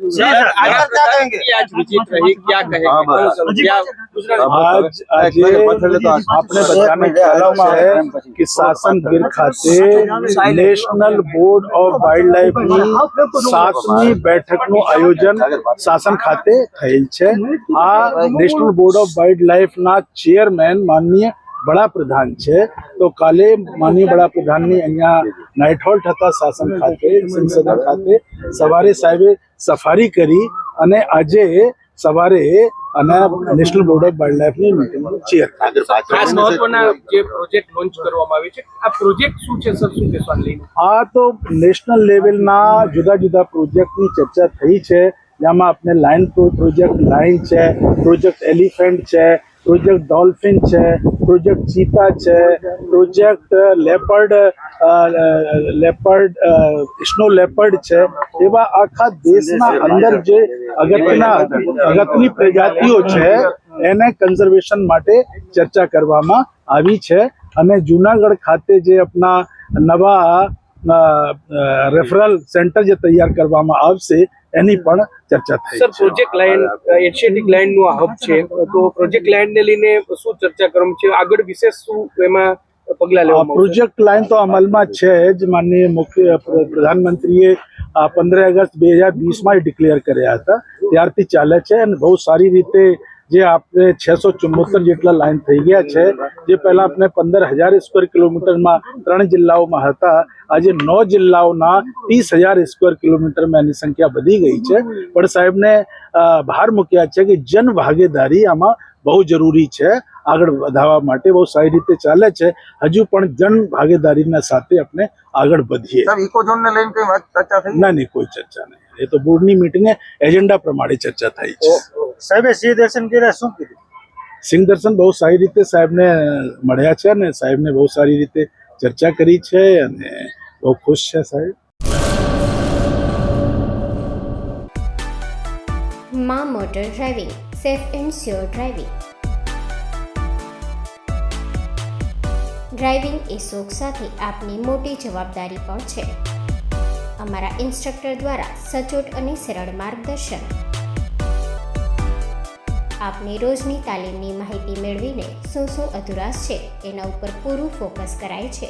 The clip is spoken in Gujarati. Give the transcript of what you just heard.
आज विजिट रही, क्या कहेंगे? आज આજે આપણે બધાને ખ્યાલ છે કે શાસન ગીર ખાતે નેશનલ બોર્ડ ઓફ વાઇલ્ડ લાઇફની 7મી બેઠકનું આયોજન શાસન ખાતે થયેલ છે। આ નેશનલ બોર્ડ ઓફ વાઇલ્ડ લાઇફના ચેરમેન માનનીય વડાપ્રધાન છે। તો કાલે માનનીય વડાપ્રધાનની અહીંયા નાઇટ હોલ્ટ હતા શાસન ખાતે સંસદ ખાતે સવારે સાહેબે સફારી કરી અને આજે સવારે અને નેશનલ બોર્ડ ઓફ વાઇલ્ડ લાઇફની મીટિંગનો ચેર ખાસ મહત્વના જે પ્રોજેક્ટ લોન્ચ કરવામાં આવે છે, આ પ્રોજેક્ટ શું છે સર, શું કહેશો આને લઈને? આ તો નેશનલ લેવલના જુદા જુદા પ્રોજેક્ટની ચર્ચા થઈ છે, જેમાં આપણે લાયન પ્રોજેક્ટ લાયન છે, પ્રોજેક્ટ એલિફન્ટ છે, પ્રોજેક્ટ ડોલ્ફિન છે, પ્રોજેક્ટ ચીતા છે, પ્રોજેક્ટ લેપર્ડ સ્નો લેપર્ડ છે। એવા આખા દેશના અંદર જે અગત્યની પ્રજાતિઓ છે એને કન્ઝર્વેશન માટે ચર્ચા કરવામાં આવી છે અને જુનાગઢ ખાતે જે આપણા નવા રેફરલ સેન્ટર જે તૈયાર કરવામાં આવશે એની પણ ચર્ચા થઈ। Sir, project lion Asiatic lion નું આ હબ છે, તો પ્રોજેક્ટ લાયન ને લઈને શું ચર્ચા કરવામાં છે, આગળ વિશેષ શું એમાં પગલા લેવામાં આવશે? પ્રોજેક્ટ લાઇન તો અમલમાં છે જ। માનનીય મુખ્ય પ્રધાનમંત્રીએ 15 ઓગસ્ટ 2020માં ડિક્લેર કર્યા હતા, ત્યારથી ચાલે છે અને બહુ સારી રીતે જે આપણે 674 જેટલા લાઇન થઈ ગયા છે। જે પહેલા આપણે 15,000 સ્ક્વેર કિલોમીટરમાં 3 જિલ્લાઓમાં હતા, આજે 9 જિલ્લાઓના 30,000 સ્ક્વેર કિલોમીટરમાં એની સંખ્યા વધી ગઈ છે। પણ સાહેબને ભાર મૂક્યા છે કે જન ભાગીદારી આમાં બહુ જરૂરી છે, આગળ વધારવા માટે બહુ સારી રીતે ચાલે છે। હજુ પણ જન ભાગીદારીના સાથે આપણે આગળ વધીએ। ઇકોઝોનને લઈને કઈ વાત ચર્ચા થઈ? ના, નહીં, કોઈ ચર્ચા નહીં, એ તો બોર્ડની મીટિંગે એજન્ડા પ્રમાણે ચર્ચા થઈ છે। સાહેબે સિંહ દર્શન કર્યા, શું કીધું? સિંહ દર્શન બહુ સારી રીતે સાહેબને મળ્યા છે અને સાહેબને બહુ સારી રીતે ચર્ચા કરી છે અને બહુ ખુશ છે સાહેબ। માં motor driving, safe and sure driving. Driving એ શોખ સાથે આપની મોટી જવાબદારી પણ છે। અમારા ઇન્સ્ટ્રક્ટર દ્વારા સચોટ અને સરળ માર્ગદર્શન, આપની રોજની તાલીમની માહિતી મેળવીને શું અધુરાશ છે એના ઉપર પૂરું ફોકસ કરાય છે।